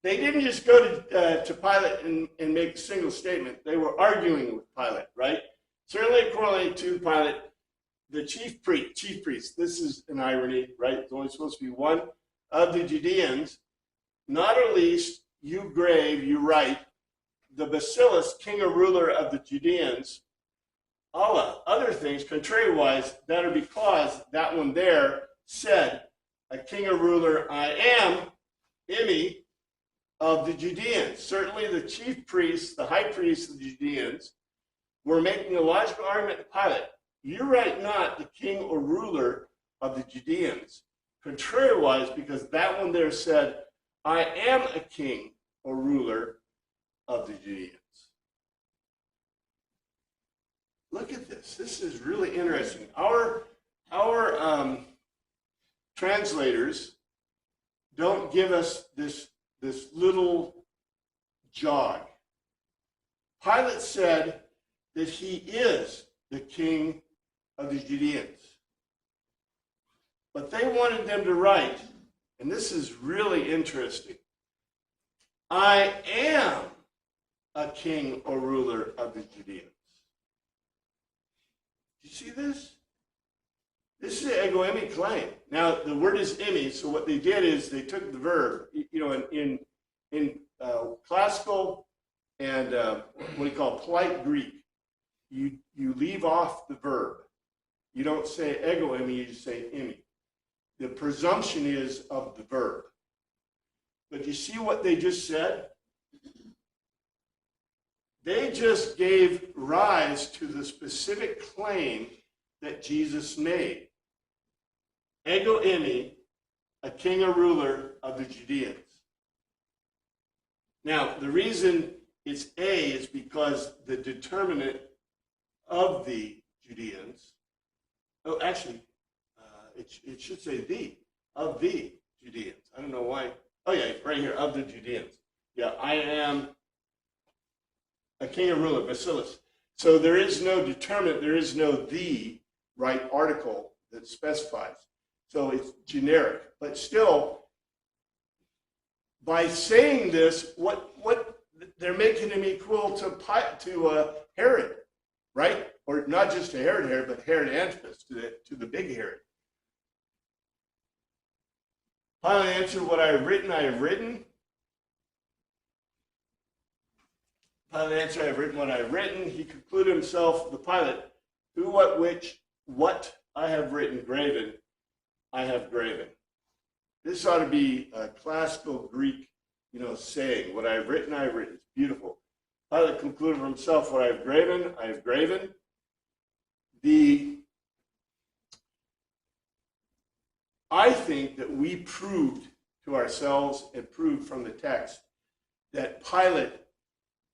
they didn't just go to Pilate and make a single statement. They were arguing with Pilate, right? Certainly according to Pilate, the chief priest, this is an irony, right? It's only supposed to be one. of the Judeans, not at least you grave, you write, the Basileus, king or ruler of the Judeans, Allah, other things, contrariwise, that are because that one there said, a king or ruler, I am, Imi, of the Judeans. Certainly the chief priests, the high priests of the Judeans, were making a logical argument to Pilate. You write not the king or ruler of the Judeans. Contrariwise, because that one there said, I am a king or ruler of the Judeans. Look at this. This is really interesting. Our translators don't give us this little jog. Pilate said that he is the king of the Judeans. But they wanted them to write, and this is really interesting, I am a king or ruler of the Judeans. You see this? This is an ego emi claim. Now, the word is emi, so what they did is they took the verb, in classical and what do you call polite Greek, you leave off the verb. You don't say ego emi, you just say emi. The presumption is of the verb. But you see what they just said? They just gave rise to the specific claim that Jesus made. Ego imi, a king or ruler of the Judeans. Now, the reason it's a is because the determinant of the Judeans, oh, actually, it should say of the Judeans. I don't know why. Oh, yeah, right here, of the Judeans. Yeah, I am a king or ruler, Basileus. So there is no determinant, there is no the right article that specifies. So it's generic. But still, by saying this, what they're making him equal to Herod, right? Or not just to Herod, but Herod Antipas, to the big Herod. Pilate answered, what I have written, I have written. Pilate answered, I have written what I have written. He concluded himself, the Pilate, who, what, which, what I have written, graven, I have graven. This ought to be a classical Greek, saying, what I have written, I have written. It's beautiful. Pilate concluded for himself, what I have graven, I have graven. I think that we proved to ourselves and proved from the text that Pilate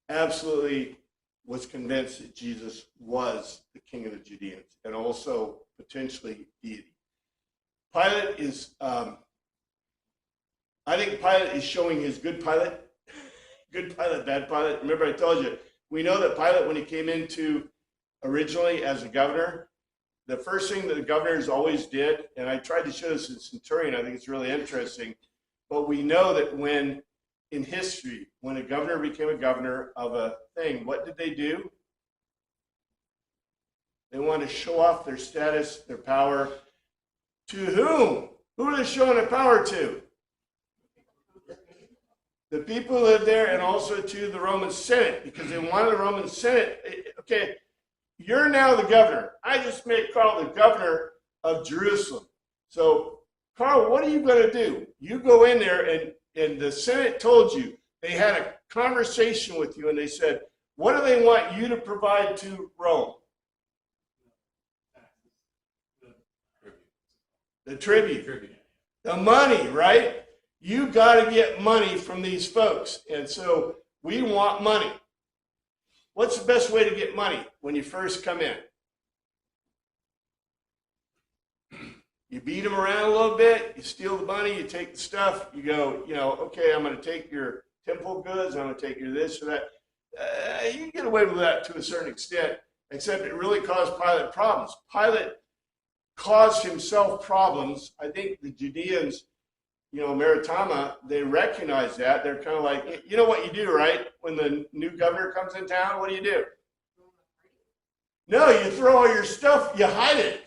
absolutely was convinced that Jesus was the king of the Judeans and also potentially deity. Pilate is, I think Pilate is showing his good Pilate, bad Pilate. Remember I told you, we know that Pilate, when he came into originally as a governor, the first thing that the governors always did, and I tried to show this in Centurion, I think it's really interesting, but we know that in history, when a governor became a governor of a thing, what did they do? They wanted to show off their status, their power. To whom? Who are they showing their power to? The people who lived there, and also to the Roman Senate, because they wanted the Roman Senate. Okay, you're now the governor. I just made Carl the governor of Jerusalem. So, Carl, what are you going to do? You go in there, and the Senate told you, they had a conversation with you, and they said, what do they want you to provide to Rome? The tribute. The money, right? You got to get money from these folks. And so we want money. What's the best way to get money when you first come in? You beat them around a little bit, you steal the money, you take the stuff, you go, okay, I'm going to take your temple goods, I'm going to take your this or that. You can get away with that to a certain extent, except it really caused Pilate problems. Pilate caused himself problems. I think the Judeans, Maritama, they recognize that. They're kind of like, you know what you do, right? When the new governor comes in town, what do? No, you throw all your stuff, you hide it.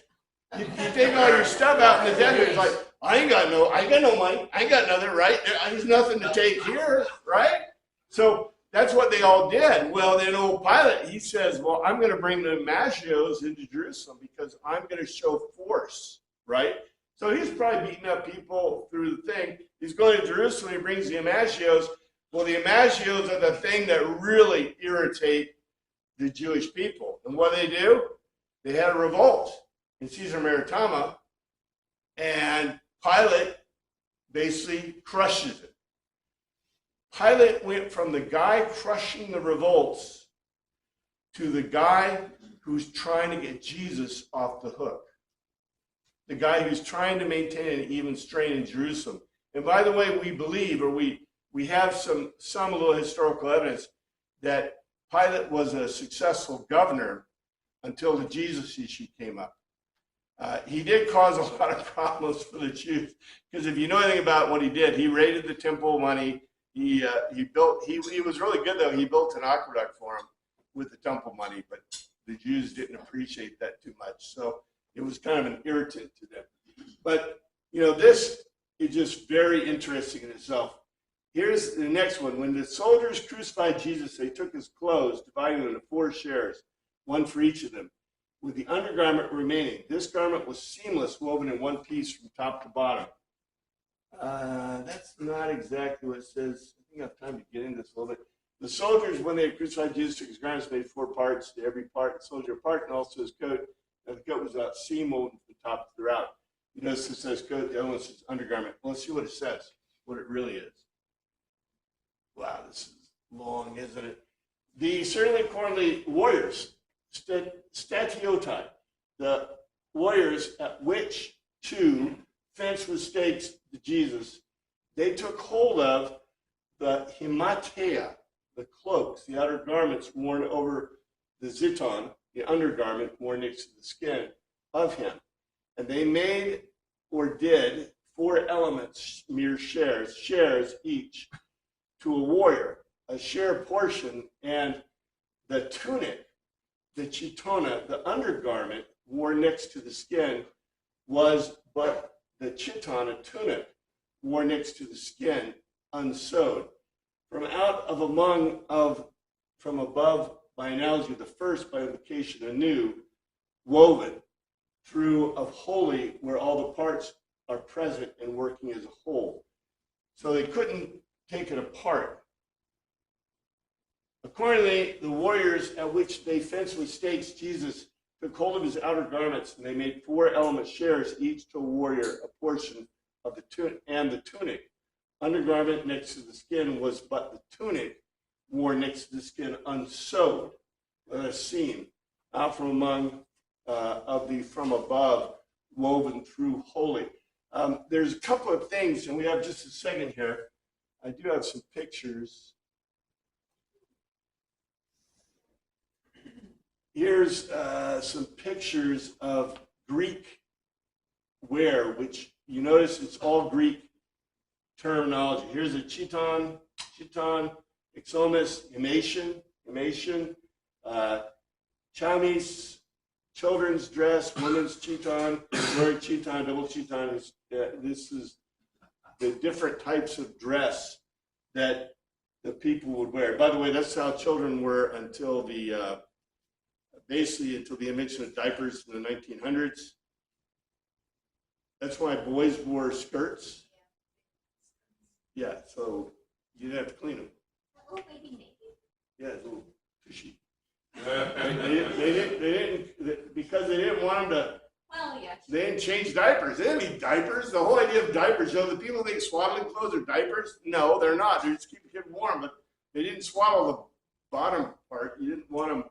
You take all your stuff out in the desert. It's like, I ain't got no money. I ain't got nothing, right? There's nothing to take here, right? So that's what they all did. Well, then old Pilate, he says, well, I'm going to bring the Magios into Jerusalem because I'm going to show force, right? So he's probably beating up people through the thing. He's going to Jerusalem. He brings the Magios. Well, the Magios are the thing that really irritate the Jewish people. And what do? They had a revolt in Caesar Maritima, and Pilate basically crushes it. Pilate went from the guy crushing the revolts to the guy who's trying to get Jesus off the hook. The guy who's trying to maintain an even strain in Jerusalem. And by the way, we believe, or we have some little historical evidence that Pilate was a successful governor until the Jesus issue came up. He did cause a lot of problems for the Jews, because if you know anything about what he did, he raided the temple money. He was really good though. He built an aqueduct for him with the temple money, but the Jews didn't appreciate that too much. So it was kind of an irritant to them. But this is just very interesting in itself. Here's the next one. When the soldiers crucified Jesus, they took his clothes, dividing them into 4 shares, one for each of them, with the undergarment remaining. This garment was seamless, woven in one piece from top to bottom. That's not exactly what it says. I think I have time to get into this a little bit. The soldiers, when they crucified Jesus, took his garments, made 4 parts, to every part, soldier a part, and also his coat. And the coat was about seam woven from top to throughout. You notice it says coat, the other one says undergarment. Well, let's see what it says, what it really is. Wow, this is long, isn't it? The certainly accordingly warriors, statiotai, the warriors at which 2 fenced with stakes to Jesus, they took hold of the himatea, the cloaks, the outer garments worn over the ziton, the undergarment worn next to the skin of him. And they made or did 4 elements, mere shares each, to a warrior, a share portion, and the tunic, the chitona, the undergarment worn next to the skin, was but the chiton, a tunic, worn next to the skin, unsewed. From above, by analogy, the first, by implication, anew, woven, through of holy, where all the parts are present and working as a whole. So they couldn't take it apart. Accordingly, the warriors at which they fenced with stakes, Jesus took hold of his outer garments, and they made 4 element shares, each to a warrior, a portion of the tunic and the tunic. Undergarment next to the skin was but the tunic worn next to the skin, unsewed, with a seam, out from among from above, woven through holy. There's a couple of things, and we have just a second here. I do have some pictures. Here's some pictures of Greek wear, which you notice it's all Greek terminology. Here's a chiton, ixomis, emation, chamis, children's dress, women's chiton, wearing chiton, double chiton. This is the different types of dress that the people would wear. By the way, that's how children were until basically until the invention of diapers in the 1900s. That's why boys wore skirts. Yeah, so you didn't have to clean them. Oh, baby naked. Yeah, it's a little fishy. They didn't, because they didn't want them to. Well, yeah. They didn't change diapers. They didn't need diapers. The whole idea of diapers, the people think swaddling clothes are diapers. No, they're not. They're just keeping kids warm, but they didn't swaddle the bottom part. You didn't want them,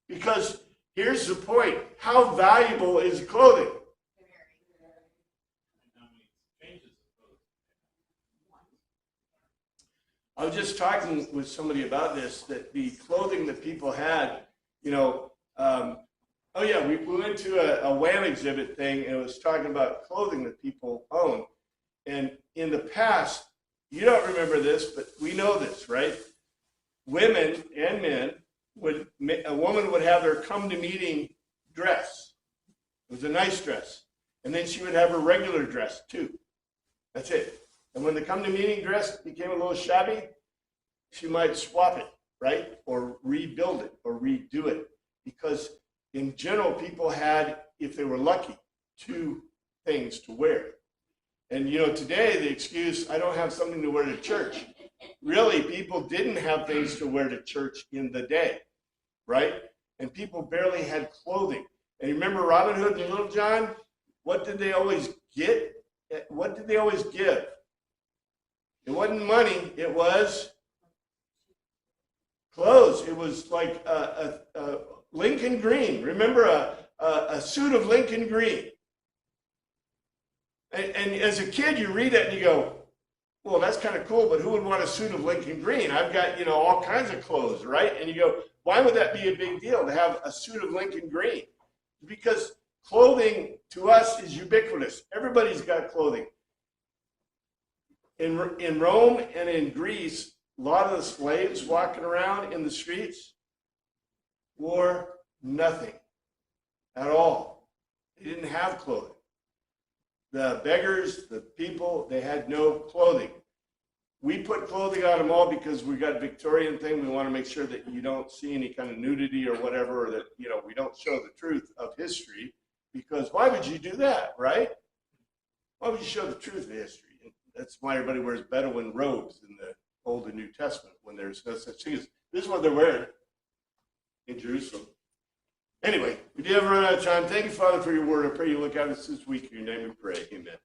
because here's the point. How valuable is clothing? I was just talking with somebody about this, that the clothing that people had, we went to a WHAM exhibit thing, and it was talking about clothing that people own. And in the past, you don't remember this, but we know this, right? Women and men a woman would have their come to meeting dress, It was a nice dress. And then she would have her regular dress too. That's it. And when the come to meeting dress became a little shabby, she might swap it, right? Or rebuild it or redo it. Because in general, people had, if they were lucky, 2 things to wear. And you know, today the excuse, I don't have something to wear to church. Really, people didn't have things to wear to church in the day, right? And people barely had clothing. And you remember Robin Hood and Little John? What did they always get? What did they always give? It wasn't money, it was clothes. It was like a Lincoln green. Remember a suit of Lincoln green. And as a kid, you read it and you go, well, that's kind of cool, but who would want a suit of Lincoln green? I've got, you know, all kinds of clothes, right? And you go, why would that be a big deal to have a suit of Lincoln green? Because clothing to us is ubiquitous. Everybody's got clothing. In Rome and in Greece, a lot of the slaves walking around in the streets wore nothing at all. They didn't have clothing. The beggars, the people, they had no clothing. We put clothing on them all because we got a Victorian thing. We want to make sure that you don't see any kind of nudity or whatever, or that, you know, we don't show the truth of history. Because why would you do that, right? Why would you show the truth of history? That's why everybody wears Bedouin robes in the Old and New Testament when there's no such thing as, this is what they're wearing in Jerusalem. Anyway, we did have run out of time. Thank you, Father, for your word. I pray you look at us this week. In your name we pray. Amen.